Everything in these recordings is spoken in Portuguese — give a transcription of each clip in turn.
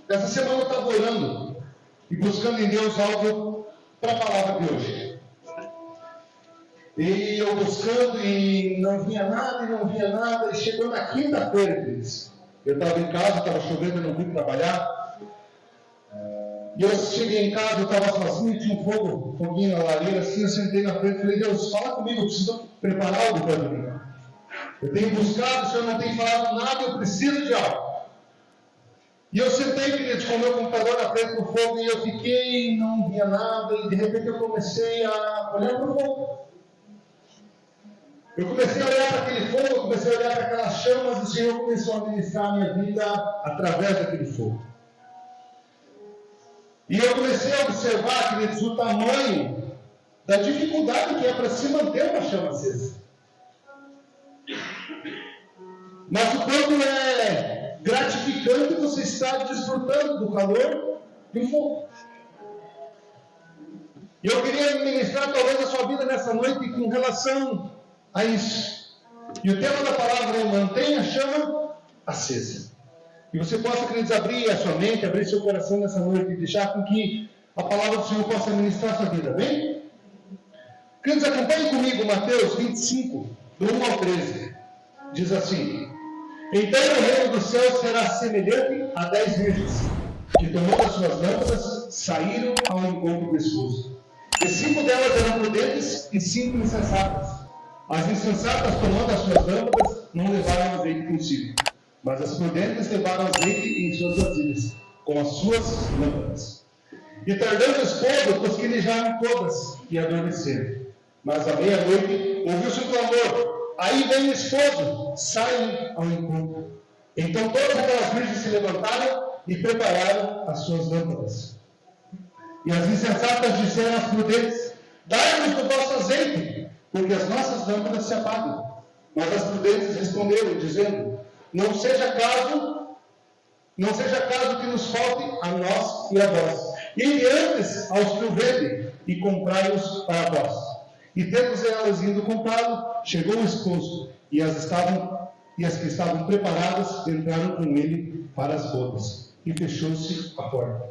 Essa semana eu estava orando e buscando em Deus algo para a palavra de hoje. E eu buscando e não vinha nada, e chegou na quinta-feira, queridos. Eu estava em casa, estava chovendo, eu não fui trabalhar. E eu cheguei em casa, eu estava sozinho, tinha um foguinho na lareira, assim, eu sentei na frente e falei, Deus, fala comigo, eu preciso preparar algo para mim. Eu tenho buscado, o Senhor não tem falado nada, eu preciso de algo. E eu sentei, queridos, com o meu computador na frente do fogo, e eu fiquei, não via nada, e de repente eu comecei a olhar para o fogo. Eu comecei a olhar para aquele fogo, eu comecei a olhar para aquelas chamas, e o Senhor começou a ministrar a minha vida através daquele fogo. E eu comecei a observar, queridos, o tamanho da dificuldade que é para se manter uma chama acesa. Mas o quanto é gratificante você estar desfrutando do calor do fogo. E eu queria ministrar talvez a sua vida nessa noite com relação a isso. E o tema da palavra é mantenha a chama acesa. E você possa, queridos, abrir a sua mente, abrir seu coração nessa noite e deixar com que a palavra do Senhor possa ministrar a sua vida, bem? Queridos, acompanhem comigo Mateus 25, do 1 ao 13. Diz assim: então o reino dos céus será semelhante a 10 virgens, que tomando as suas lâmpadas, saíram ao encontro do esposo. E 5 delas eram prudentes e 5 insensatas. As insensatas, tomando as suas lâmpadas, não levaram azeite consigo, mas as prudentes levaram azeite em suas vasilhas, com as suas lâmpadas. E tardando o esposo, tosquenejaram todas e adormeceram. Mas à meia-noite ouviu-se um clamor: aí vem o esposo, saem ao encontro. Então todas aquelas virgens se levantaram e prepararam as suas lâmpadas. E as insensatas disseram às prudentes: dai-nos do vosso azeite, porque as nossas lâmpadas se apagam. Mas as prudentes responderam, dizendo: não seja caso que nos falte a nós e a vós. E antes aos que o vendem, e comprai-os para vós. E tendo elas indo comprá-lo, chegou o esposo, e as que estavam preparadas entraram com ele para as bodas. E fechou-se a porta.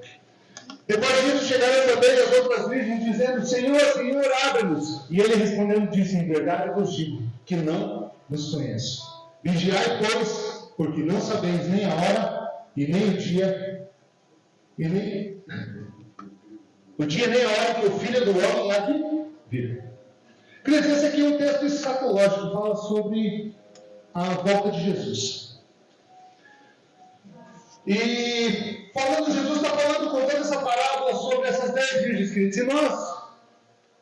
Depois disso chegaram também as outras virgens, dizendo: Senhor, Senhor, abre-nos. E ele respondendo disse: em verdade eu vos digo, que não vos conheço. Vigiai, pois, porque não sabeis nem a hora, e nem o dia, nem a hora que o Filho do Homem há de vir. Queridos, esse aqui é um texto escatológico, fala sobre a volta de Jesus. E Jesus está falando, contando essa parábola sobre essas 10 virgens, queridos. E nós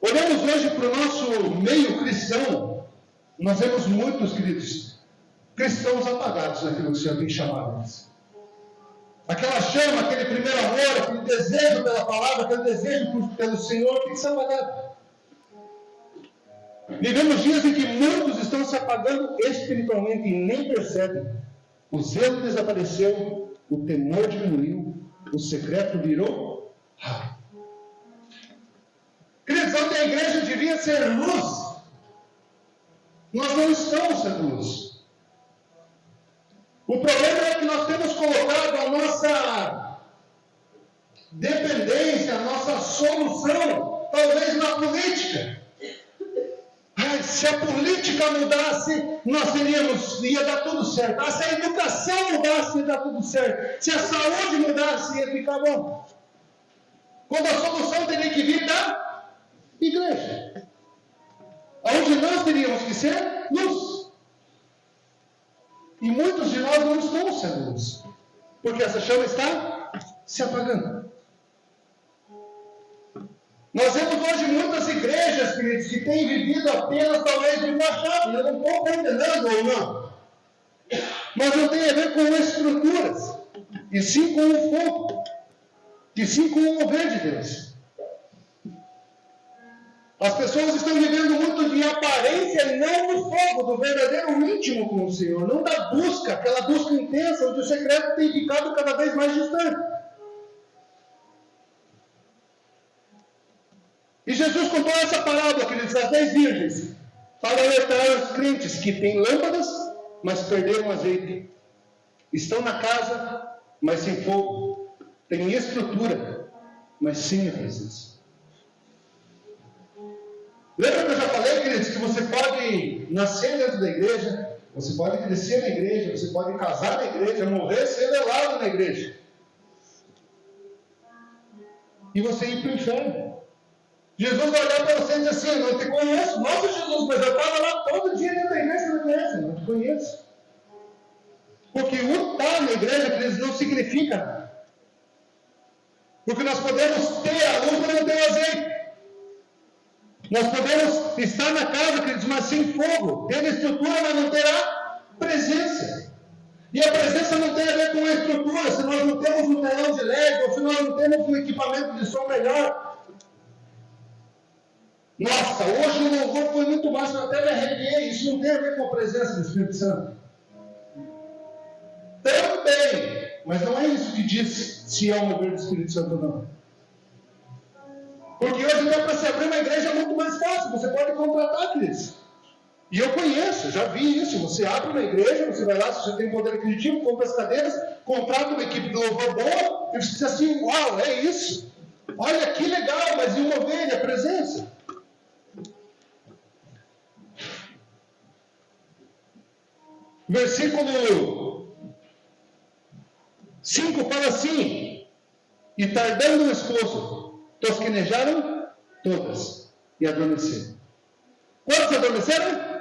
olhamos hoje para o nosso meio cristão, nós vemos muitos, queridos, cristãos apagados naquilo que o Senhor tem chamado eles. Aquela chama, aquele primeiro amor, aquele desejo pela palavra, aquele desejo pelo Senhor, tem que ser apagado. Vivemos dias em que muitos estão se apagando espiritualmente e nem percebem. O zelo desapareceu, o temor diminuiu, o secreto virou raro. Queridos, onde a igreja devia ser luz, nós não estamos sendo luz. O problema é que nós temos colocado a nossa dependência, a nossa solução, talvez na política. Se a política mudasse, ia dar tudo certo. Se a educação mudasse, ia dar tudo certo. Se a saúde mudasse, ia ficar bom. Quando a solução teria que vir da igreja, onde nós teríamos que ser luz. E muitos de nós não estamos sendo luz, porque essa chama está se apagando. Nós vemos hoje muitas igrejas, queridos, que têm vivido apenas talvez de fachada. Eu não estou condenando ou não. Mas não tem a ver com estruturas, e sim com o fogo, e sim com o mover de Deus. As pessoas estão vivendo muito de aparência e não do fogo, do verdadeiro íntimo com o Senhor, não da busca, aquela busca intensa, onde o secreto tem ficado cada vez mais distante. E Jesus contou essa parábola, queridos, das 10 virgens, para alertar os crentes que têm lâmpadas, mas perderam azeite. estão na casa, mas sem fogo. Têm estrutura, mas sem a presença. Lembra que eu já falei, queridos, que você pode nascer dentro da igreja, você pode crescer na igreja, você pode casar na igreja, morrer, ser velado na igreja. E você ir para o inferno. Jesus vai olhar para você e dizer assim: eu não te conheço. Nossa, Jesus, mas eu estava lá todo dia dentro da igreja, você não conhece? Eu não te conheço. Porque o estar na igreja, queridos, não significa nada. Porque nós podemos ter a luz, mas não ter o azeite. Nós podemos estar na casa, queridos, mas sem fogo. Ter a estrutura, mas não terá presença. E a presença não tem a ver com a estrutura. Se nós não temos um telão de LED, ou se nós não temos um equipamento de som melhor. Nossa, hoje o louvor foi muito massa, eu até me arrepiei. Isso não tem a ver com a presença do Espírito Santo. Também, mas não é isso que diz se é o mover do Espírito Santo ou não. Porque hoje dá para se abrir uma igreja muito mais fácil. Você pode contratar, queridos. E eu conheço, já vi isso. Você abre uma igreja, você vai lá, se você tem poder aquisitivo, compra as cadeiras, contrata uma equipe de louvor boa, e você diz assim: uau, é isso. Olha que legal, mas e o mover e a presença? Versículo 5 fala assim: e tardando o esposo, tosquenejaram todas e adormeceram. Quantos adormeceram?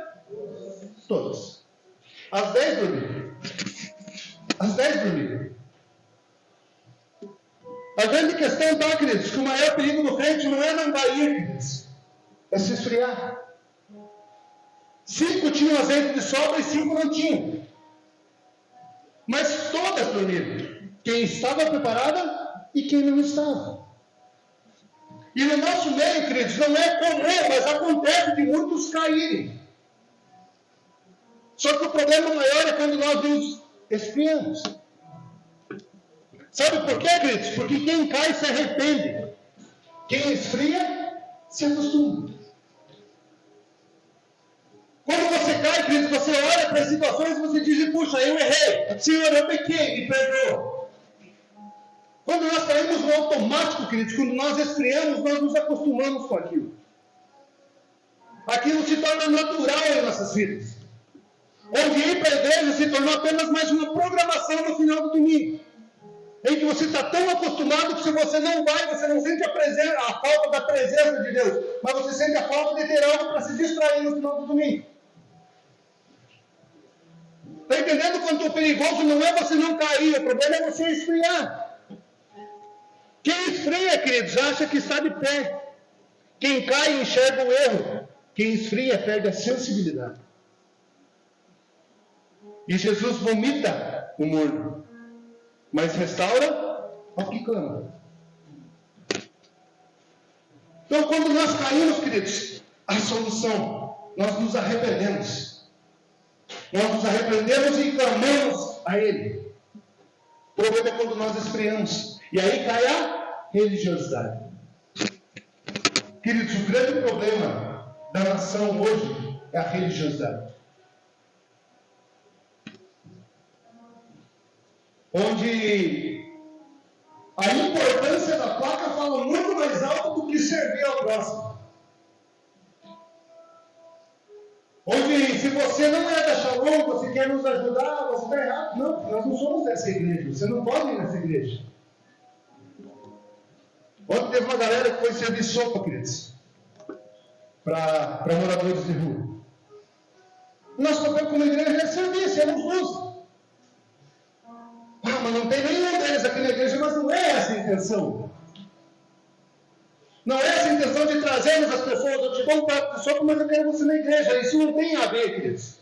Todas. As 10 dormiram. As 10 dormiram. A grande questão está, queridos, que o maior perigo do crente não é não cair, queridos, é se esfriar. 5 tinham azeite de sobra e 5 não tinham. Mas todas dormiram. Quem estava preparada e quem não estava. E no nosso meio, queridos, não é comum, mas acontece de muitos caírem. Só que o problema maior é quando nós nos esfriamos. Sabe por quê, queridos? Porque quem cai se arrepende. Quem esfria, se acostuma. Quando você cai, queridos, você olha para as situações e você diz: puxa, eu errei. Senhor, eu pequei, me perdoa. Quando nós caímos no automático, queridos, quando nós esfriamos, nós nos acostumamos com aquilo. Aquilo se torna natural em nossas vidas. Onde ir para a igreja se tornou apenas mais uma programação no final do domingo. Em que você está tão acostumado que se você não vai, você não sente a falta da presença de Deus, mas você sente a falta de ter algo para se distrair no final do domingo. Está entendendo quanto o perigoso não é você não cair, o problema é você esfriar. Quem esfria, queridos, acha que está de pé. Quem cai enxerga o erro. Quem esfria perde a sensibilidade. E Jesus vomita o morno, mas restaura ao que clama. Então, quando nós caímos, queridos, a solução, nós nos arrependemos. Nós nos arrependemos e clamamos a Ele. O problema é quando nós esfriamos. E aí cai a religiosidade. Queridos, o grande problema da nação hoje é a religiosidade. Onde a importância da placa fala muito mais alto do que servir ao próximo. Onde, se você não é da Shalom, você quer nos ajudar, você está errado. Não, nós não somos dessa igreja. Você não pode ir nessa igreja. Ontem teve uma galera que foi servir sopa, queridos, para moradores de rua. Nosso papel como igreja é servir, sermos luz. Mas não tem nenhum deles aqui na igreja, mas não é essa a intenção. Não é essa a intenção de trazermos as pessoas. Eu te dou um prato de sopa, mas eu quero você na igreja. Isso não tem a ver, queridos.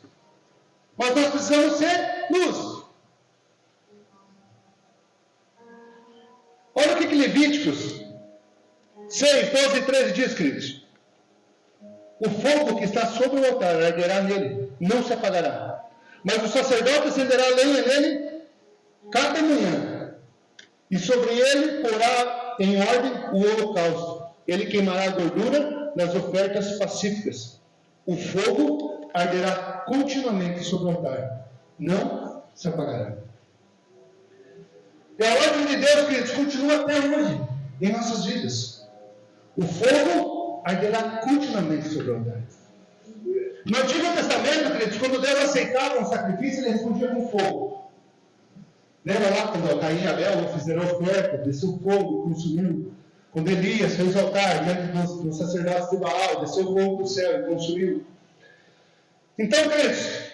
Mas nós precisamos ser luz. Olha o que Levíticos 6, 12 e 13 diz, queridos. O fogo que está sobre o altar arderá nele, não se apagará. Mas o sacerdote acenderá lenha nele cada manhã, e sobre ele porá em ordem o holocausto. Ele queimará a gordura nas ofertas pacíficas. O fogo arderá continuamente sobre o altar, não se apagará. E a ordem de Deus, queridos, continua até hoje em nossas vidas. O fogo arderá continuamente sobre o altar. No Antigo Testamento, queridos, quando Deus aceitava um sacrifício, ele respondia com fogo. Lembra lá quando Caim e Abel fizeram oferta, desceu o fogo, consumiu. Quando Elias fez o altar diante dos sacerdotes de Baal, desceu o fogo do céu e consumiu. Então, queridos,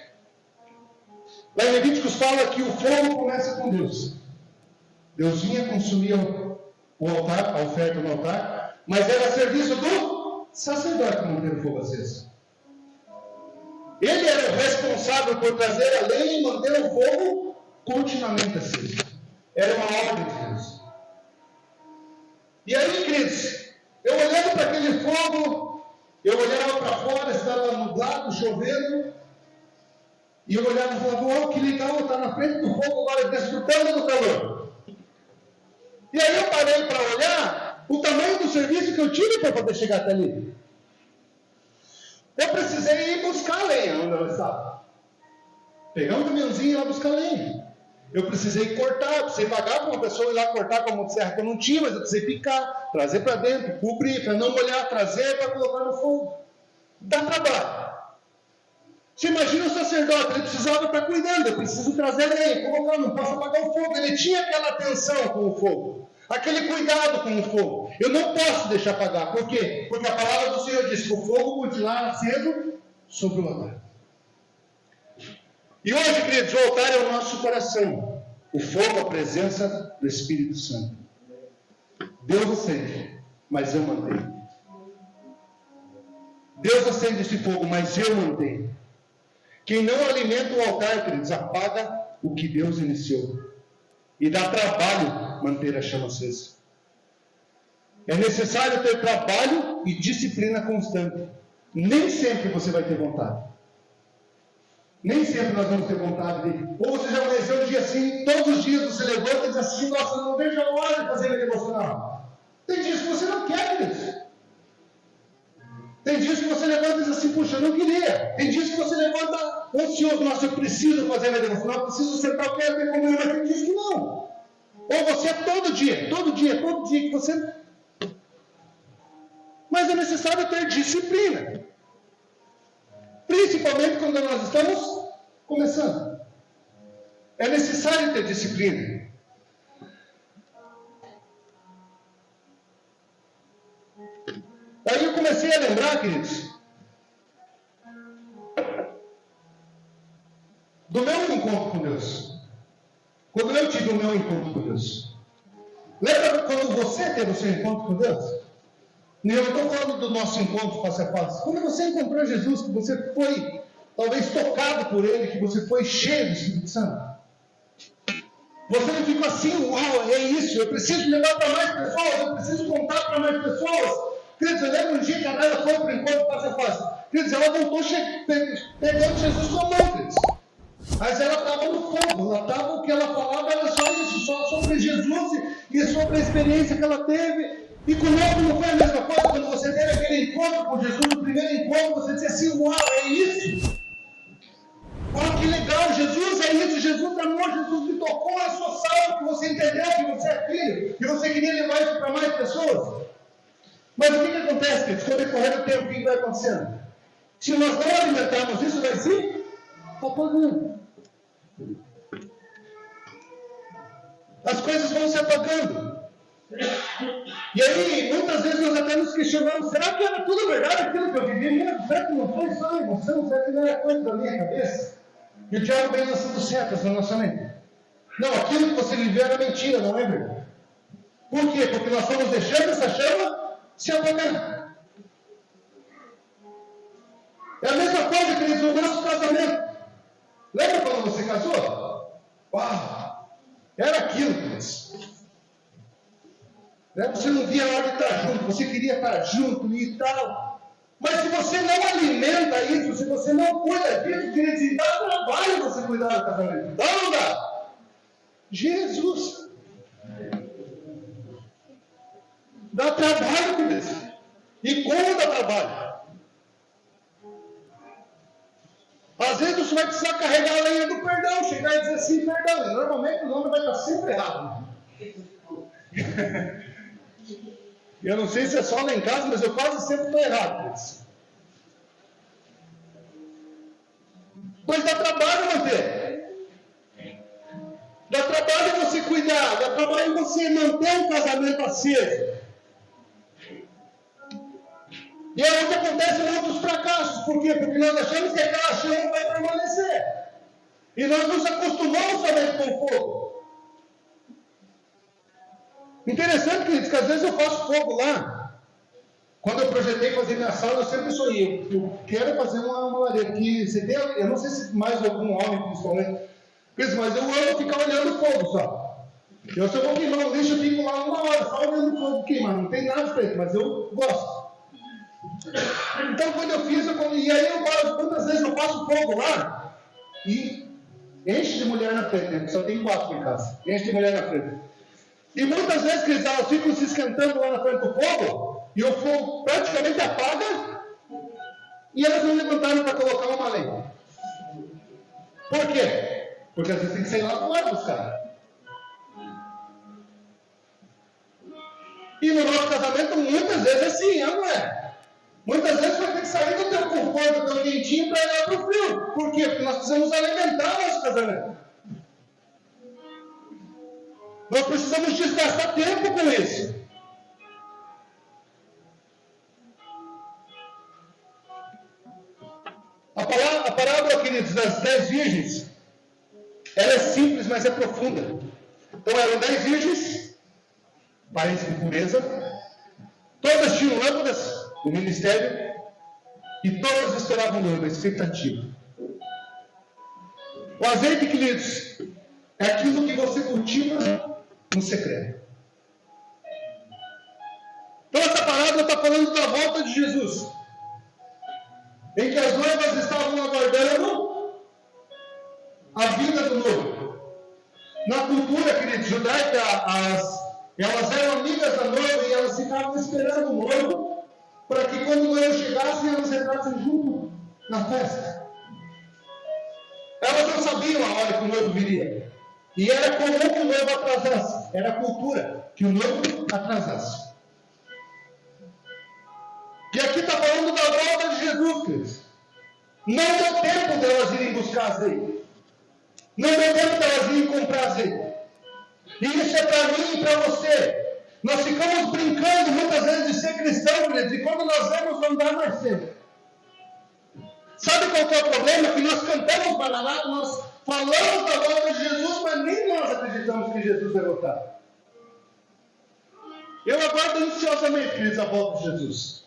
lá em Levíticos fala que o fogo começa com Deus. Deus vinha consumir o altar, a oferta no altar, mas era serviço do sacerdote manter o fogo aceso. Ele era o responsável por trazer a lenha e manter o fogo continuamente aceso. Era uma ordem de Deus. E aí, queridos, eu olhando para aquele fogo, eu olhava para fora, estava nublado, chovendo, e eu olhava e falava, que legal, está na frente do fogo agora, desfrutando do calor. E aí eu parei para olhar o tamanho do serviço que eu tive para poder chegar até ali. Eu precisei ir buscar a lenha onde ela estava. Pegar um caminhãozinho e ir lá buscar a lenha. Eu precisei cortar, precisei pagar para uma pessoa ir lá cortar com a motosserra que eu não tinha, mas eu precisei picar, trazer para dentro, cobrir, para não molhar, trazer para colocar no fogo. Dá trabalho. Você imagina o sacerdote, ele precisava estar cuidando, eu preciso trazer lenha, colocar, não posso apagar o fogo. Ele tinha aquela atenção com o fogo, aquele cuidado com o fogo. Eu não posso deixar apagar. Por quê? Porque a palavra do Senhor diz que o fogo continuará aceso sobre o altar. E hoje, queridos, o altar é o nosso coração. O fogo, a presença do Espírito Santo. Deus acende, mas eu mantenho. Deus acende esse fogo, mas eu mantenho. Quem não alimenta o altar, queridos, apaga o que Deus iniciou. E dá trabalho manter a chama acesa. É necessário ter trabalho e disciplina constante. Nem sempre você vai ter vontade. Nem sempre nós vamos ter vontade de... Ou você já amanheceu um dia assim, todos os dias você levanta e diz assim, nossa, não vejo a hora de fazer minha devocional. Tem dias que você não quer, queridos. Tem dias que você levanta e diz assim, puxa, eu não queria. Tem dias que você levanta ansioso, nossa, eu preciso fazer minha devocional, eu preciso sentar, eu quero ter comunhão, mas tem dias que não. Ou você é todo dia que você... Mas é necessário ter disciplina. Principalmente quando nós estamos começando. É necessário ter disciplina. Aí eu comecei a lembrar, queridos, do meu encontro com Deus. Quando eu tive o meu encontro com Deus. Lembra quando você teve o seu encontro com Deus? Eu não estou falando do nosso encontro face a face. Quando você encontrou Jesus, que você foi, talvez, tocado por Ele, que você foi cheio do Espírito Santo. Você não ficou assim, uau, é isso, eu preciso levar para mais pessoas, eu preciso contar para mais pessoas. Queridos, eu lembro um dia que a Naila foi para o encontro face a face. Queridos, ela voltou pegando Jesus com a mão, queridos. Mas ela estava no fogo, o que ela falava era só isso, só sobre Jesus e sobre a experiência que ela teve. E comigo não foi a mesma coisa. Quando você teve aquele encontro com Jesus, no primeiro encontro, você disse assim, uau, é isso? Olha que legal, Jesus é isso, Jesus amou, Jesus me tocou, eu sou salvo, que você entendeu que você é filho, que você queria levar isso para mais pessoas. Mas o que acontece, queridos? Com o decorrer do tempo, o que vai acontecendo? Se nós não alimentarmos isso, vai se apagando. As coisas vão se apagando. E aí, muitas vezes nós até nos questionamos, será que era tudo verdade aquilo que eu vivi mesmo? Será que não foi só emoção? Será que não era coisa da minha cabeça? E o diabo vem lançando setas na nossa mente. Não, aquilo que você viveu era mentira, não é verdade? Por quê? Porque nós estamos deixando essa chama se apagar. É a mesma coisa, queridos, no nosso casamento. Lembra quando você casou? Uau! Era aquilo, queridos. Você não via a hora de estar junto, você queria estar junto e tal. Mas se você não alimenta isso, se você não cuida disso, queridos, dá trabalho você cuidar do casamento. Dá ou não dá? Jesus. Dá trabalho, queridos. E como dá trabalho? Às vezes você vai precisar carregar a lenha do perdão, chegar e dizer assim, perdão. E normalmente o homem vai estar sempre errado. Eu não sei se é só lá em casa, mas eu quase sempre estou errado com isso. Mas dá trabalho manter. Dá trabalho você cuidar, dá trabalho você manter um casamento aceso. E é onde acontecem outros fracassos. Por quê? Porque nós achamos que aquela chama vai permanecer. E nós nos acostumamos somente com o fogo. Interessante, queridos, que às vezes eu faço fogo lá. Quando eu projetei fazer minha sala, eu sempre sonhei. Eu quero fazer uma lareira. Que você tem, eu não sei se mais algum homem, principalmente, mas eu amo ficar olhando o fogo só. Se eu vou queimar o lixo, eu fico lá uma hora, só olhando o fogo queimar. Não tem nada feito, mas eu gosto. Então, quando eu fiz, e aí eu falo, quantas vezes eu faço fogo lá, e enche de mulher na frente, né? Só tem 4 em casa, enche de mulher na frente. E muitas vezes, queridos, elas ficam se esquentando lá na frente do fogo, e o fogo praticamente apaga, e elas não levantaram para colocar uma lenha. Por quê? Porque às vezes tem que sair lá do lado buscar. E no nosso casamento, muitas vezes é assim, não é? Muitas vezes vai ter que sair do teu conforto, do teu quentinho, para ir lá para o frio. Por quê? Porque nós precisamos alimentar o nosso casamento. Nós precisamos desgastar tempo com isso. A parábola, queridos, das 10 virgens, ela é simples, mas é profunda. Então eram 10 virgens, parentes de pureza, todas tinham lâmpadas no ministério, e todas esperavam o noivo, a expectativa. O azeite, queridos, é aquilo que você cultiva no secreto. Então essa parábola está falando da volta de Jesus, em que as noivas estavam aguardando a vinda do noivo. Na cultura, queridos, judaica, elas eram amigas da noiva e elas ficavam esperando o noivo, para que quando o noivo chegasse, elas entrassem junto na festa. Elas não sabiam a hora que o noivo viria. E era comum que o noivo atrasasse. Era a cultura que o noivo atrasasse. E aqui está falando da volta de Jesus, queridos. Não deu tempo delas irem buscar azeite. Não deu tempo delas irem comprar azeite. E isso é para mim e para você. Nós ficamos brincando muitas vezes de ser cristão, queridos, e quando nós vamos, não dá mais tempo. Sabe qual que é o problema? Que nós cantamos Maranata, nós falamos da volta de Jesus, mas nem nós acreditamos que Jesus vai voltar. Eu aguardo ansiosamente, queridos, a volta de Jesus.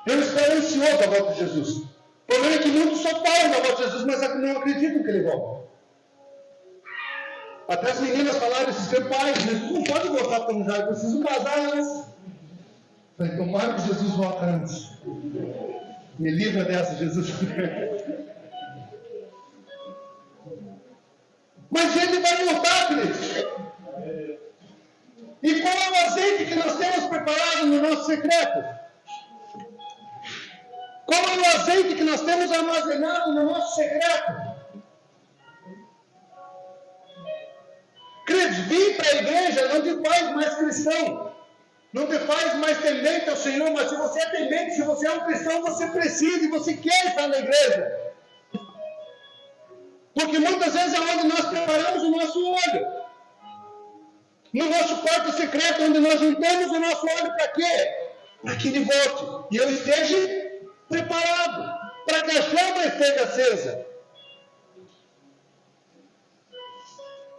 Eu espero ansioso a volta de Jesus. O problema é que muitos só falam da volta de Jesus, mas não acreditam que ele volta. Até as meninas falaram esses tempos, pai, Jesus não pode voltar tão já, eu preciso casar antes. Falei, tomara que Jesus volta antes. Me livra dessa, Jesus. Mas ele vai voltar, queridos. E qual é o azeite que nós temos preparado no nosso secreto? Qual é o azeite que nós temos armazenado no nosso secreto? Queridos, vir para a igreja não te faz mais cristão. Não te faz mais temente ao Senhor, mas se você é temente, se você é um cristão, você precisa e você quer estar na igreja. Porque muitas vezes é onde nós preparamos o nosso olho. No nosso quarto secreto, onde nós juntamos o nosso olho para quê? Para que ele volte. E eu esteja preparado, para que a chama esteja acesa.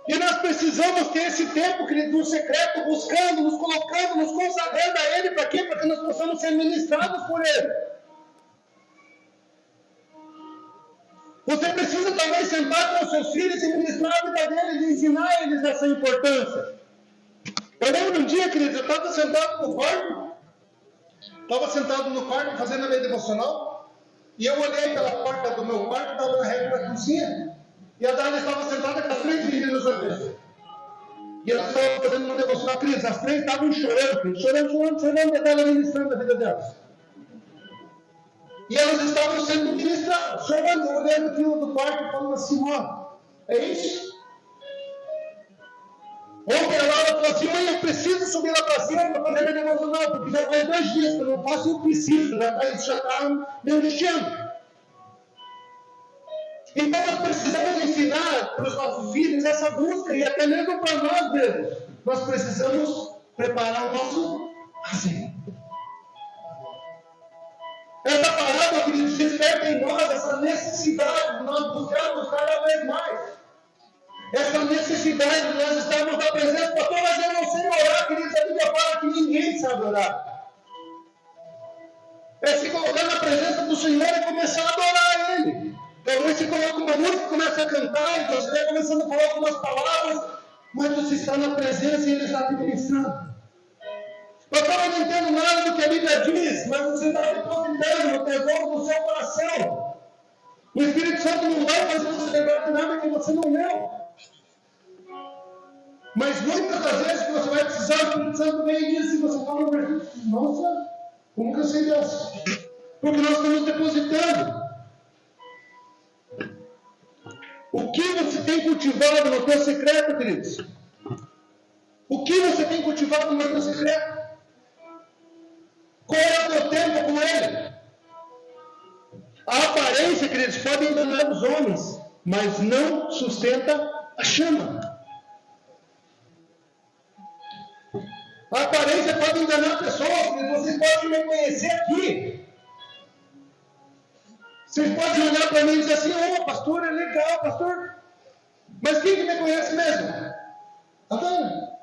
E nós precisamos ter esse tempo, querido, no secreto, buscando, nos colocando, nos consagrando a Ele, para quê? Para que nós possamos ser ministrados por Ele. Você precisa talvez sentar com os seus filhos e ministrar a vida deles e ensinar eles essa importância. Eu lembro um dia, queridos, eu estava sentado no quarto, fazendo a minha devocional, e eu olhei pela porta do meu quarto, estava na régua da cozinha, e a Dani estava sentada com as 3 meninas na mesa. E elas estavam fazendo uma devocional, queridos, as 3 estavam chorando, chorando, e ela ministrando a vida delas. E elas estavam sendo ministradas, chorando, olhando aquilo do quarto e falando assim, ó, é isso? Ontem ela fala assim, mãe, eu preciso subir lá para cima para fazer minha devocional, porque já vai 2 dias que eu não faço, eu preciso, isso já está me angustiando. Então nós precisamos ensinar para os nossos filhos essa busca, e até mesmo para nós mesmos. Nós precisamos preparar o nosso assim. Essa palavra que desperta em nós essa necessidade de nós buscarmos cada vez mais. Essa necessidade de nós estarmos na presença. Pastor, mas eu não sei orar, queridos. A Bíblia fala que ninguém sabe orar. É se colocar na presença do Senhor e começar a adorar Ele. Talvez você coloque uma música e comece a cantar, então você vai começando a falar algumas palavras, mas você está na presença e Ele está te ministrando. Pastor, eu não entendo nada do que a Bíblia diz, mas você está depositando no tesouro do seu coração. O Espírito Santo não vai fazer você lembrar de nada que você não leu. Mas muitas das vezes que você vai precisar, o Espírito Santo vem e diz, se você fala no versículo, nossa, como que eu sei dessa? Porque nós estamos depositando. O que você tem cultivado no teu secreto, queridos? O que você tem cultivado no teu secreto? Qual é o teu tempo com Ele? A aparência, queridos, pode enganar os homens, mas não sustenta a chama. A aparência pode enganar pessoas, queridos. Você pode me conhecer aqui. Vocês podem olhar para mim e dizer assim, pastor, é legal, pastor. Mas quem que me conhece mesmo? A Dana.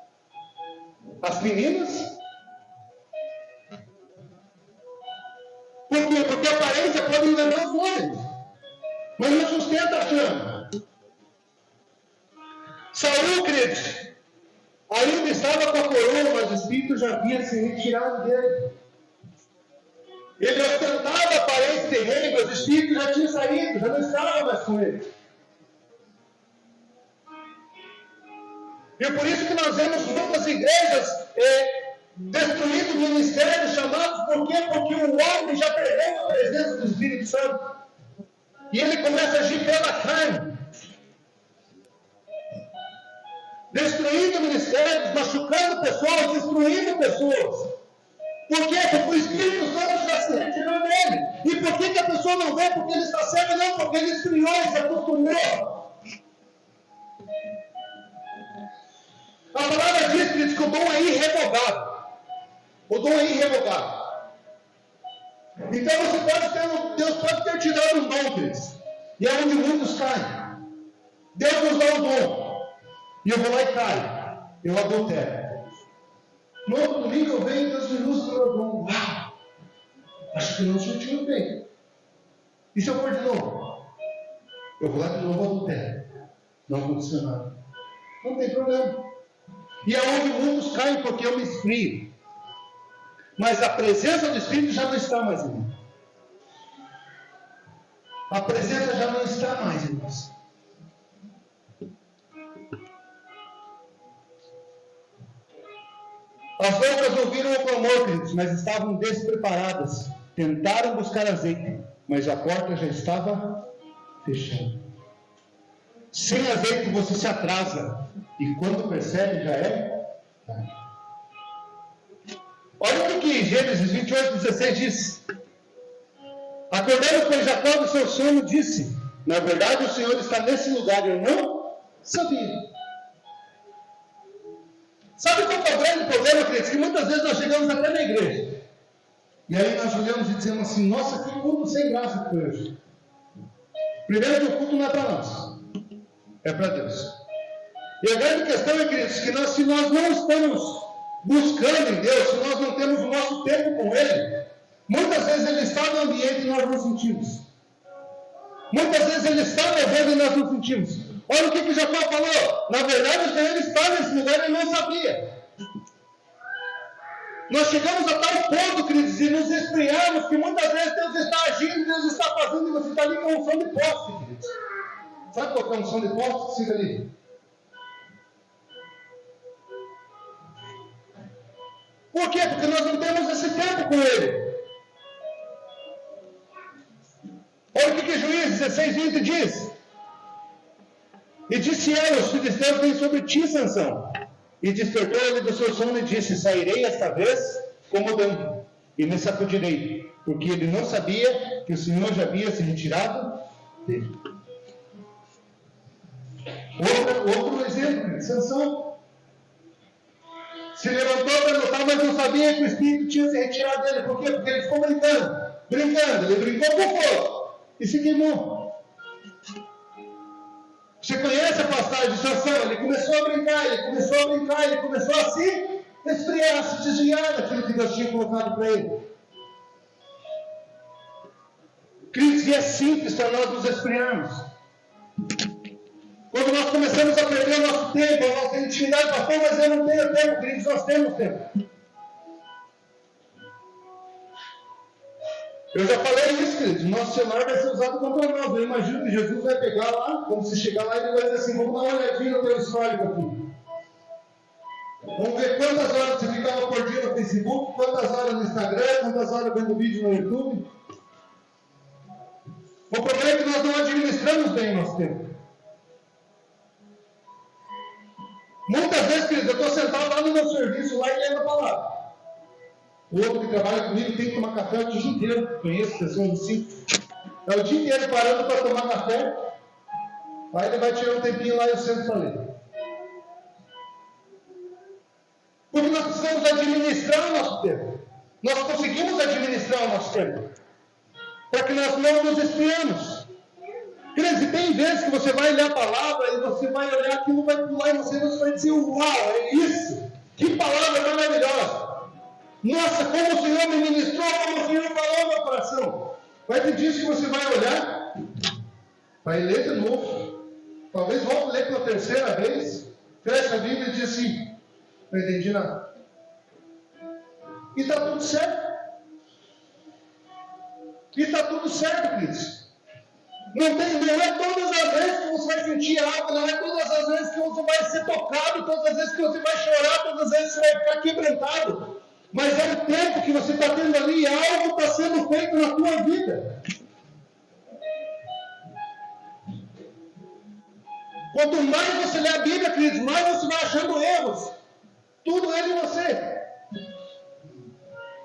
As meninas? Por quê? Porque a aparência pode enganar os homens, mas não sustenta a chama. Saul, queridos, ainda estava com a coroa, mas o Espírito já havia se retirado dele. Ele ostentava a aparência terrena, mas o Espírito já tinha saído, já não estava mais com ele. E é por isso que nós vemos muitas igrejas destruindo ministérios chamados, por quê? Porque o homem já perdeu a presença do Espírito Santo. E ele começa a agir pela carne. Destruindo ministérios, machucando pessoas, destruindo pessoas. Por quê? Porque o Espírito Santo já se retirou dele. E por que a pessoa não vê? Porque ele está cego? Não, porque ele esfriou e se acostumou. A palavra diz, queridos, que o dom é irrevogável. O dom é irrevogável. Então Deus pode ter te dado um dom, queridos. E é onde muitos caem. Deus nos dá um dom. E eu vou lá e caio. Eu adultero. No outro domingo eu venho e Deus me usa o meu dom. Uau! Acho que não sentiu bem. E se eu for de novo? Eu vou lá de novo adultero. Não aconteceu nada. Não tem problema. E é onde muitos caem porque eu me esfrio. Mas a presença do Espírito já não está mais em mim. A presença já não está mais em nós. As loucas ouviram o clamor, queridos, mas estavam despreparadas. Tentaram buscar azeite, mas a porta já estava fechada. Sem azeite você se atrasa. E quando percebe, já é tarde. Olha o que Gênesis 28:16 diz. Acordando, pois, Jacó do seu sono, disse: na verdade, o Senhor está nesse lugar, eu não sabia. Sabe qual é o grande problema, queridos? Que muitas vezes nós chegamos até na igreja. E aí nós olhamos e dizemos assim, nossa, que culto sem graça que foi hoje. Primeiro que o culto não é para nós. É para Deus. E a grande questão é, queridos, que se nós não estamos buscando em Deus, se nós não temos o nosso tempo com Ele, muitas vezes Ele está no ambiente e nós não sentimos. Muitas vezes Ele está levando e nós não sentimos. Olha o que Jacó falou. Na verdade, o Senhor está nesse lugar e ele não sabia. Nós chegamos a tal ponto, queridos, de nos esfriarmos, que muitas vezes Deus está agindo, Deus está fazendo, e você está ali com um som de poste, queridos. Sabe qual é um som de poste que fica ali? Por quê? Porque nós não temos esse tempo com Ele. Olha o que Juízes 16:20 diz. E disse ela, os filisteus vêm sobre ti, Sansão. E despertou ele do seu sono e disse: sairei esta vez como dando, e me sacudirei, porque ele não sabia que o Senhor já havia se retirado dele. Outro exemplo, Sansão. Se levantou para lutar, mas não sabia que o Espírito tinha se retirado dele. Por quê? Porque ele ficou brincando. Ele brincou com fogo e se queimou. Você conhece a passagem de Sansão? Ele começou a brincar, ele começou a se esfriar, a se desviar daquilo que Deus tinha colocado para ele. Cristo, é simples para nós nos esfriarmos. Quando nós começamos a perder o nosso tempo, a nossa intimidade, pastor, mas eu não tenho tempo, queridos, nós temos tempo. Eu já falei isso, queridos, o nosso celular vai ser usado contra nós. Eu imagino que Jesus vai pegar lá, quando você chegar lá, ele vai dizer assim: vamos dar uma olhadinha no teu histórico aqui. Vamos ver quantas horas você ficava por dia no Facebook, quantas horas no Instagram, quantas horas vendo vídeo no YouTube. O problema é que nós não administramos bem o nosso tempo. Muitas vezes, queridos, eu estou sentado lá no meu serviço, lá e lendo a palavra. O outro que trabalha comigo tem que tomar café o dia inteiro. Conheço pessoas assim. É o dia inteiro parando para tomar café. Aí ele vai tirar um tempinho lá e eu sento para ler. Porque nós precisamos administrar o nosso tempo. Nós conseguimos administrar o nosso tempo. Para que nós não nos esfriemos. Queridos, tem vezes que você vai ler a palavra e você vai olhar aquilo, vai pular e você vai dizer: uau, é isso! Que palavra maravilhosa! Nossa, como o Senhor me ministrou, como o Senhor falou no meu coração. Vai ter dias que você vai olhar, vai ler de novo, talvez volte a ler pela terceira vez, fecha a Bíblia e diz assim: não entendi nada. E está tudo certo. E está tudo certo, queridos. Não é todas as vezes que você vai sentir algo, não é todas as vezes que você vai ser tocado, todas as vezes que você vai chorar, todas as vezes que você vai ficar quebrantado. Mas é o tempo que você está tendo ali, algo está sendo feito na tua vida. Quanto mais você lê a Bíblia, queridos, mais você vai achando erros. Tudo é em você.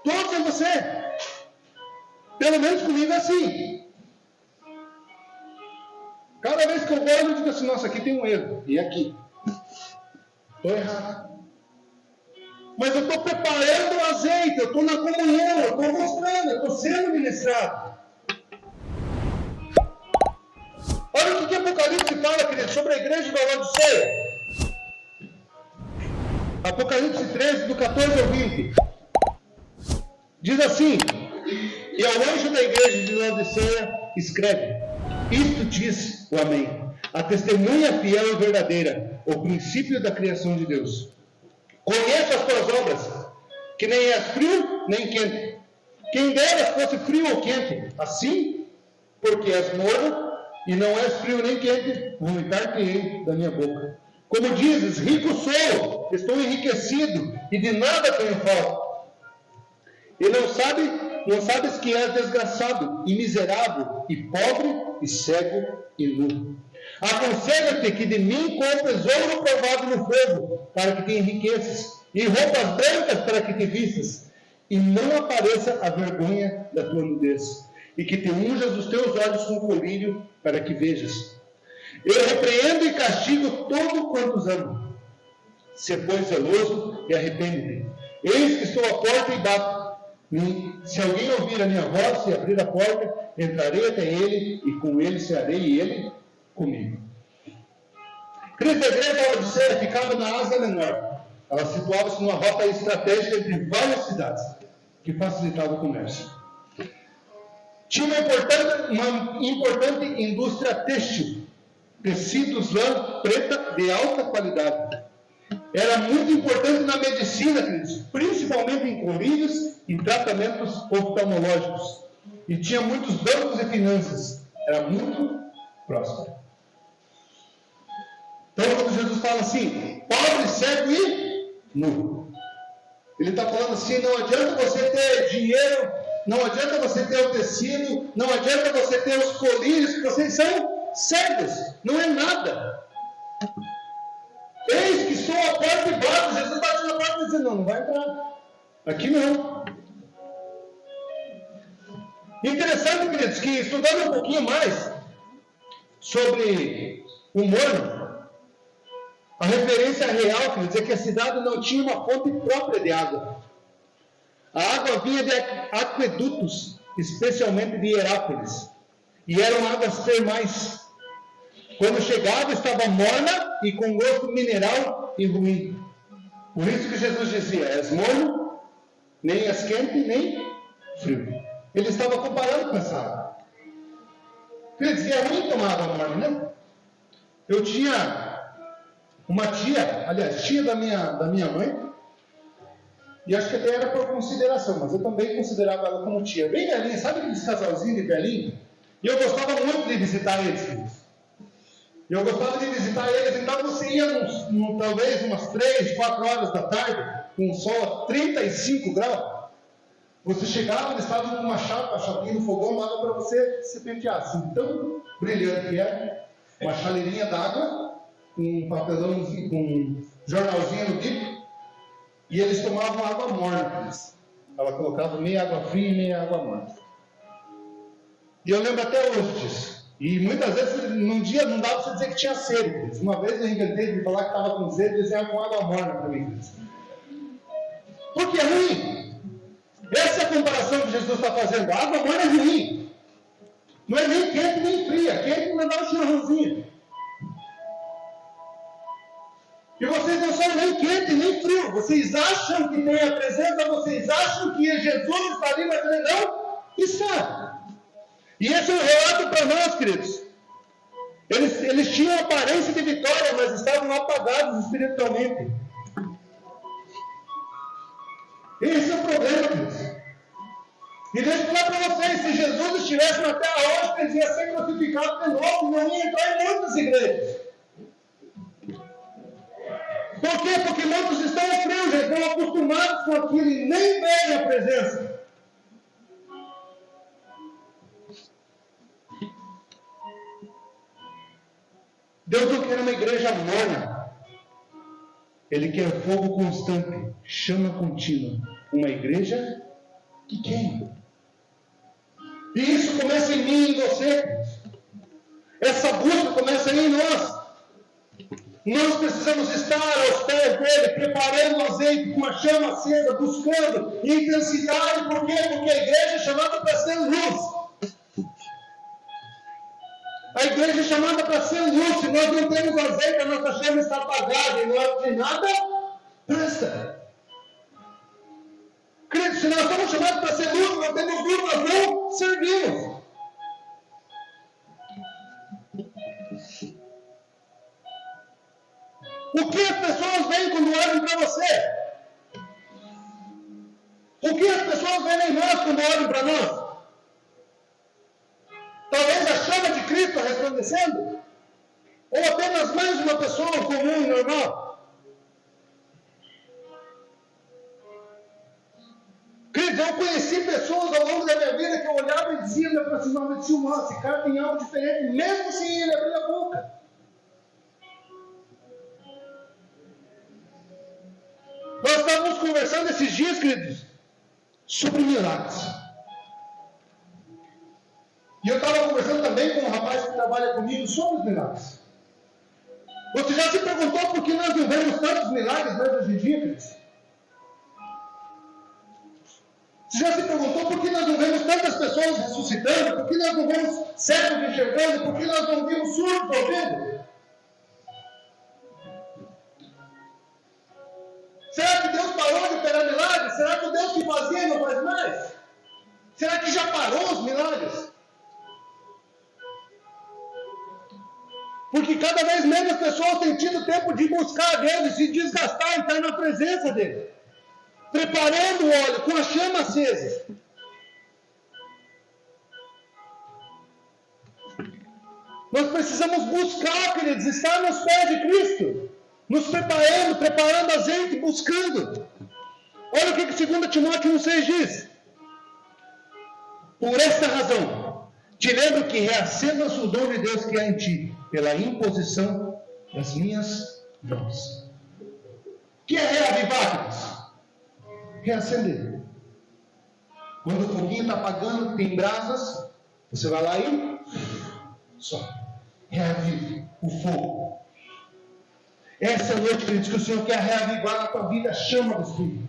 Todos em você. Pelo menos comigo é assim. Cada vez que eu vou, eu digo assim: nossa, aqui tem um erro. E aqui? Estou errado. Mas eu estou preparando o azeite, eu estou na comunhão, eu estou mostrando, eu estou sendo ministrado. Olha o que Apocalipse fala, querido, sobre a igreja da Laodiceia. Apocalipse 13, do 14 ao 20. Diz assim: e ao anjo da igreja de Laodiceia escreve: isto diz o Amém, a testemunha fiel e verdadeira, o princípio da criação de Deus. Conheço as tuas obras, que nem és frio nem quente. Quem dera fosse frio ou quente. Assim, porque és morno e não és frio nem quente, vomitar-te-ei da minha boca. Como dizes: rico sou, estou enriquecido e de nada tenho falta. E não sabes que és desgraçado e miserável e pobre e cego e nu. Aconselho-te que de mim compres ouro provado no fogo, para que te enriqueças, e roupas brancas para que te vistas, e não apareça a vergonha da tua nudez, e que te unjas os teus olhos com colírio, para que vejas. Eu repreendo e castigo todo quantos amo. Se pois zeloso e arrepende-te. Eis que estou à porta e bato. Se alguém ouvir a minha voz e abrir a porta, entrarei até ele, e com ele cearei, e ele comigo. Cristo, a igreja da Laodiceia ficava na Ásia Menor. Ela situava-se numa rota estratégica entre várias cidades, que facilitava o comércio. Tinha uma importante indústria têxtil, tecidos lã preta de alta qualidade. Era muito importante na medicina, queridos, principalmente em colírios e tratamentos oftalmológicos. E tinha muitos bancos e finanças. Era muito próspero. Então, quando Jesus fala assim: pobre, cego e nu, ele está falando assim: não adianta você ter dinheiro, não adianta você ter o tecido, não adianta você ter os colírios, que vocês são cegos, não é nada. Eis que estou à porta e porta, Jesus bate na porta e diz, não vai entrar. Aqui não. Interessante, queridos, que estudando um pouquinho mais sobre o morno, a referência real, queridos, é que a cidade não tinha uma fonte própria de água. A água vinha de aquedutos, especialmente de Herápolis, e eram águas termais. Quando chegava, estava morna e com gosto mineral e ruim. Por isso que Jesus dizia, és morno, nem és quente, nem frio. Ele estava comparando com essa água. Queridos, e é ruim tomar água morna, né? Eu tinha uma tia, aliás, tia da minha mãe, e acho que até era por consideração, mas eu também considerava ela como tia. Bem velhinha, sabe aqueles casalzinhos de velhinho? E eu gostava muito de visitar eles, queridos. Eu gostava de visitar eles, então você ia talvez umas 3, 4 horas da tarde, com o sol a 35 graus. Você chegava, eles estavam com uma chapinha no fogão, dava para você se pentear. Assim, tão brilhante que é, uma chaleirinha d'água, com um papelãozinho, com um jornalzinho no bico, e eles tomavam água morna. Ela colocava meia água fria e meia água morna. E eu lembro até hoje disso. E muitas vezes, num dia, não dava para você dizer que tinha sede. Uma vez eu inventei de falar que estava com sede, eles iam com água morna para mim. Porque é ruim. Essa é a comparação que Jesus está fazendo. A água morna é ruim. Não é nem quente nem fria. Quente não dá um chimarrãozinho. E vocês não são nem quente nem frio. Vocês acham que tem a presença, vocês acham que Jesus está ali, mas ele não está. E esse é um relato para nós, queridos. Eles tinham aparência de vitória, mas estavam apagados espiritualmente. Esse é o problema, queridos. E deixa eu falar para vocês, se Jesus estivesse na terra hoje, ele ia ser crucificado de novo, não ia entrar em muitas igrejas. Por quê? Porque muitos estão frios, já estão acostumados com aquilo e nem veem a presença. Deus não quer uma igreja morna. Ele quer fogo constante, chama contínua. Uma igreja que queima. E isso começa em mim e em você. Essa busca começa em nós. Nós precisamos estar aos pés dele, preparando o azeite com uma chama acesa, buscando intensidade. Por quê? Porque a igreja é chamada para ser luz. A igreja é chamada para ser luz. Se nós não temos azeite, a nossa chama está apagada e não é de nada presta. Queridos, se nós estamos chamados para ser luz, nós temos luz, nós não servimos. O que as pessoas veem quando olham para você? O que as pessoas veem em nós quando olham para nós? Talvez a chama de Cristo resplandecendo? Ou apenas mais uma pessoa comum e normal? Queridos, eu conheci pessoas ao longo da minha vida que eu olhava e dizia, me aproximava e dizia, nossa, esse cara tem algo diferente, mesmo sem ele abrir a boca. Nós estávamos conversando esses dias, queridos, sobre milagres. E eu estava conversando também com um rapaz que trabalha comigo sobre os milagres. Você já se perguntou por que nós não vemos tantos milagres mais hoje em dia, queridos? Você já se perguntou por que nós não vemos tantas pessoas ressuscitando? Por que nós não vemos cegos enxergando? Por que nós não vemos surdos ouvindo? Será que Deus parou de operar milagres? Será que o Deus que fazia não faz mais? Será que já parou os milagres? Porque cada vez menos pessoas têm tido tempo de buscar a Deus e se desgastar em estar na presença dele. Preparando o óleo com a chama acesa. Nós precisamos buscar, queridos, estar nos pés de Cristo. Nos preparando azeite, buscando. Olha o que 2 Timóteo 1,6 diz. Por esta razão, te lembro que reacendas o dom de Deus que há em ti, pela imposição das minhas mãos. que é reavivar, queridos? Reacender. Quando o foguinho está apagando, tem brasas, você vai lá e só reavive o fogo. Essa é a noite, queridos, que o Senhor quer reavivar na tua vida a chama do Espírito.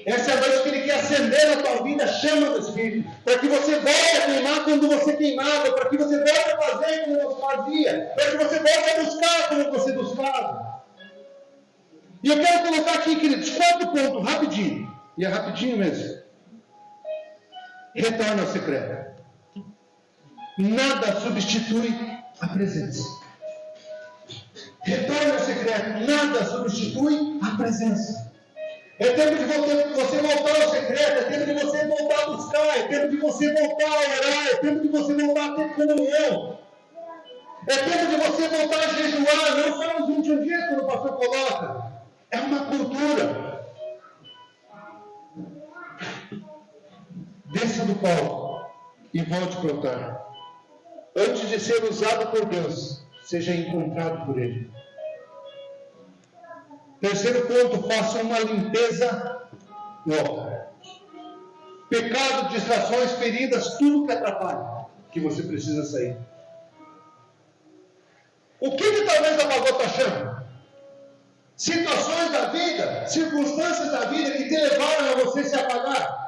Essa é a noite que Ele quer acender na tua vida a chama do Espírito, para que você volte a queimar quando você queimava, para que você volte a fazer como você fazia, para que você volte a buscar como você buscava. E eu quero colocar aqui, queridos, 4 pontos, rapidinho, e é rapidinho mesmo. Retorna ao secreto. Nada substitui a presença. Retorna ao secreto. Nada substitui a presença. É tempo de você voltar ao secreto. É tempo de você voltar a buscar. É tempo de você voltar a orar. É tempo de você voltar a ter comunhão. É tempo de você voltar a jejuar. Não só nos 21 dias, quando o pastor coloca. É uma cultura. Desça do palco e volte para o altar. Antes de ser usado por Deus, seja encontrado por Ele. Terceiro ponto, faça uma limpeza no altar. Pecado, distrações, feridas, tudo que atrapalha, que você precisa sair. O que talvez apagou tua chama? Situações da vida, circunstâncias da vida que te levaram a você se apagar.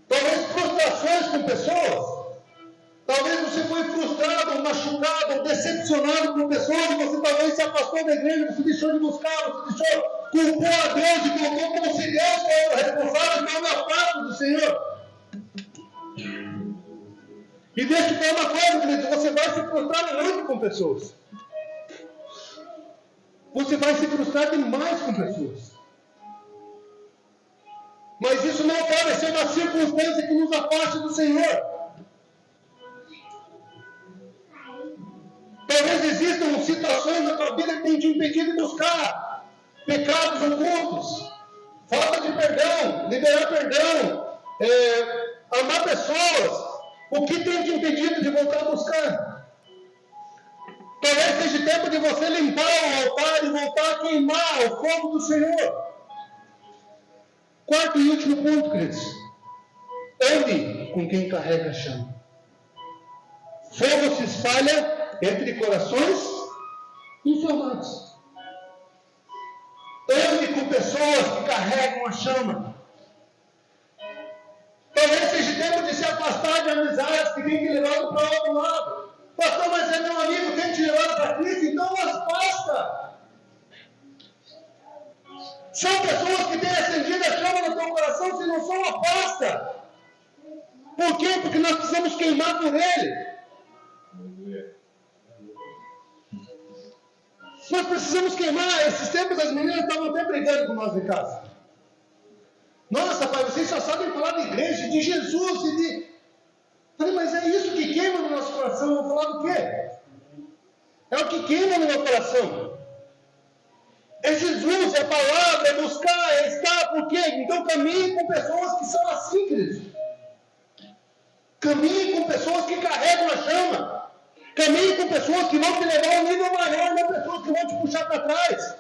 Talvez frustrações com pessoas. Talvez você foi frustrado, machucado, decepcionado com pessoas, e você talvez se afastou da igreja, você deixou de buscar, você deixou, culpou a Deus e colocou como se Deus fosse o responsável pelo afastamento do Senhor. E deixa eu te falar uma coisa, querido, você vai se frustrar muito com pessoas. Você vai se frustrar demais com pessoas. Mas isso não pode ser uma circunstância que nos afaste do Senhor. Talvez existam situações na tua vida que têm te impedido de buscar pecados ocultos, falta de perdão, liberar perdão, amar pessoas. O que tem te impedido de voltar a buscar? Talvez seja tempo de você limpar o altar e voltar a queimar o fogo do Senhor. Quarto e último ponto, queridos. Ande com quem carrega a chama. Fogo se espalha entre corações inflamados. Ande com pessoas que carregam a chama. Talvez seja tempo de se afastar de amizades que têm te levado para outro lado. Pastor, mas é meu amigo, tem te levado para Cristo, então afasta. São pessoas que têm acendido a chama no teu coração, se não são, afasta. Por quê? Porque nós precisamos queimar por Ele. Nós precisamos queimar. Esses tempos as meninas estavam até brigando com nós em casa. Nossa, pai, vocês só sabem falar de igreja, de Jesus e de... Falei, mas é isso que queima no nosso coração. Eu vou falar do quê? É o que queima no meu coração. É Jesus, é a palavra, é buscar, é estar. Por quê? Então caminhe com pessoas que são assim, queridos. Caminhe com pessoas que carregam a chama. Caminhe com pessoas que vão te levar a um nível maior, não pessoas que vão te puxar para trás.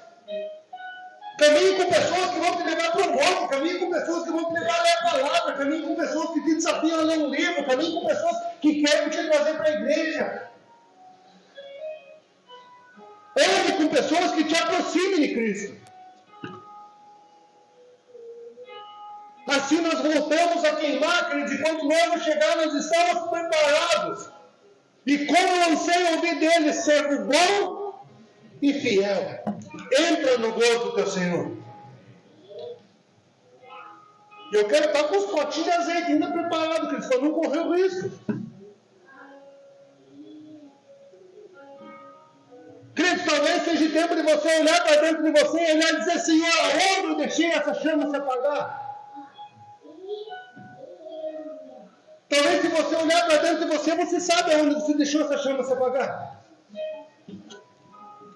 Caminhe com pessoas que vão te levar para o mundo. Caminhe com pessoas que vão te levar a ler a palavra. Caminhe com pessoas que te desafiam a ler um livro. Caminhe com pessoas que querem te trazer para a igreja. Ande com pessoas que te aproximem de Cristo. Assim nós voltamos a queimar, queridos, e quando o noivo chegar, nós estamos preparados. E como eu sei ouvir dele, servo bom e fiel. Entra no gozo do teu Senhor. E eu quero estar com os potinhos de azeite ainda preparados, queridos, para não correr o risco. Queridos, talvez seja tempo de você olhar para dentro de você e olhar e dizer, Senhor, aonde eu deixei essa chama se apagar? Talvez se você olhar para dentro de você, você sabe aonde você deixou essa chama se apagar.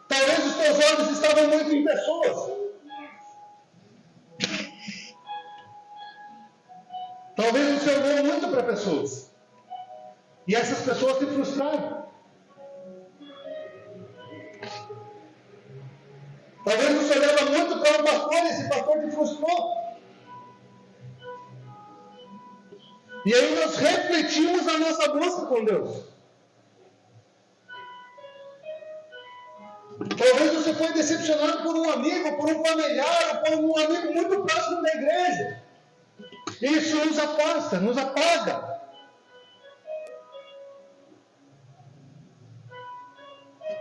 Talvez os teus olhos estavam muito em pessoas. Talvez você olhou muito para pessoas. E essas pessoas te frustraram. Talvez você olhava muito para um pastor e esse pastor te frustrou. E aí nós refletimos a nossa busca com Deus. Talvez você foi decepcionado por um amigo, por um familiar, por um amigo muito próximo da igreja. Isso nos afasta, nos apaga.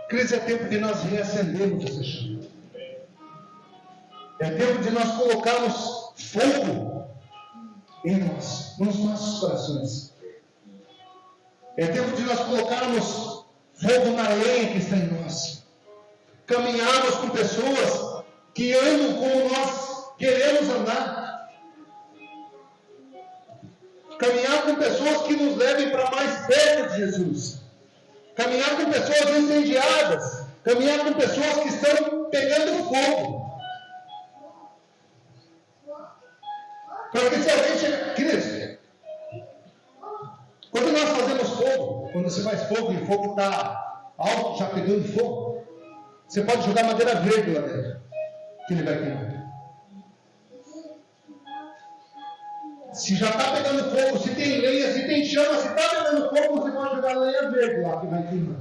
Crise, é tempo de nós reacendermos essa chama. É tempo de nós colocarmos fogo em nós, nos nossos corações. É tempo de nós colocarmos fogo na lenha que está em nós. Caminharmos com pessoas que andam como nós queremos andar. Caminhar com pessoas que nos levem para mais perto de Jesus. Caminhar com pessoas incendiadas. Caminhar com pessoas que estão pegando fogo. Porque se alguém chega... Queridos, quando nós fazemos fogo, quando você faz fogo e o fogo está alto, já pegando fogo, você pode jogar madeira verde lá dentro, que ele vai queimar. Se já está pegando fogo, se tem lenha, se tem chama, se está pegando fogo, você pode jogar lenha verde lá, que vai queimar.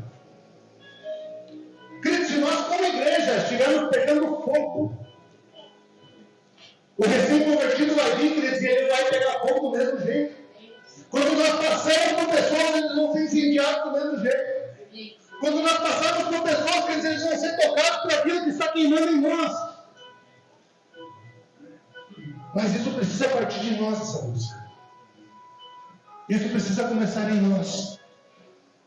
Queridos, se nós como igreja estivermos pegando fogo, o recém-convertido vai vir, queridos, e ele vai pegar fogo do mesmo jeito. Quando nós passamos por pessoas, eles vão ser incendiados do mesmo jeito. Quando nós passamos por pessoas, quer dizer, eles vão ser tocados por aquilo que está queimando em nós. Mas isso precisa partir de nós, essa busca. Isso precisa começar em nós.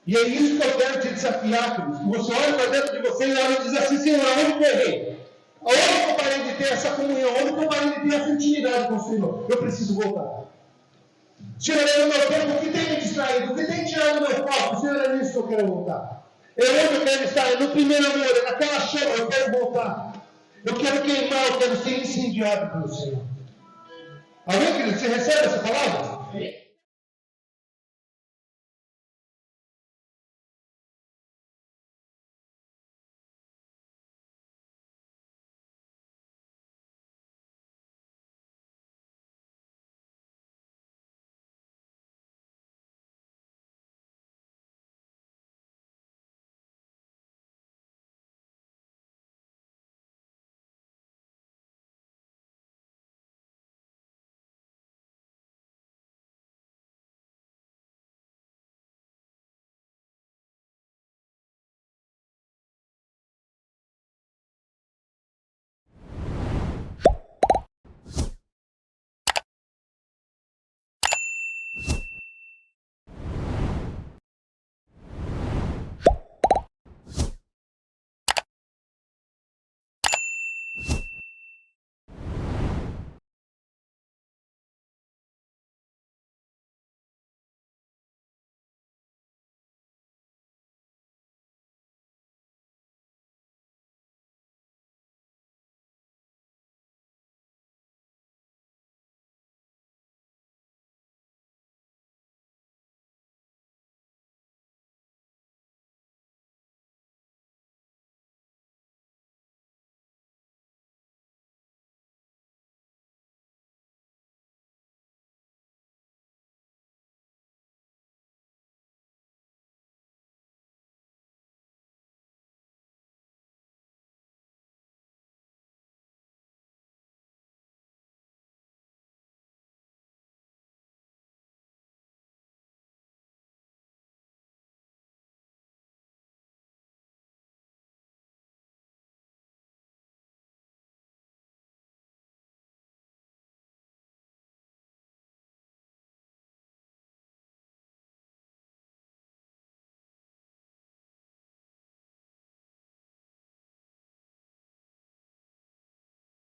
E é isso que eu quero te desafiar, queridos. Que você olha para dentro de você e olha e diz assim: Senhor, aonde eu errei? Aonde eu parei de ter essa comunhão? Aonde eu parei de ter essa intimidade com o Senhor? Eu preciso voltar. Senhor, é no meu tempo, o que tem me distraído? O que tem tirado o meu foco? Senhor, é nisso que eu quero voltar. É onde eu quero estar, é no primeiro amor, é naquela chama, eu quero voltar. Eu quero queimar, eu quero ser incendiado pelo Senhor. Amém, querido? Você recebe essa palavra?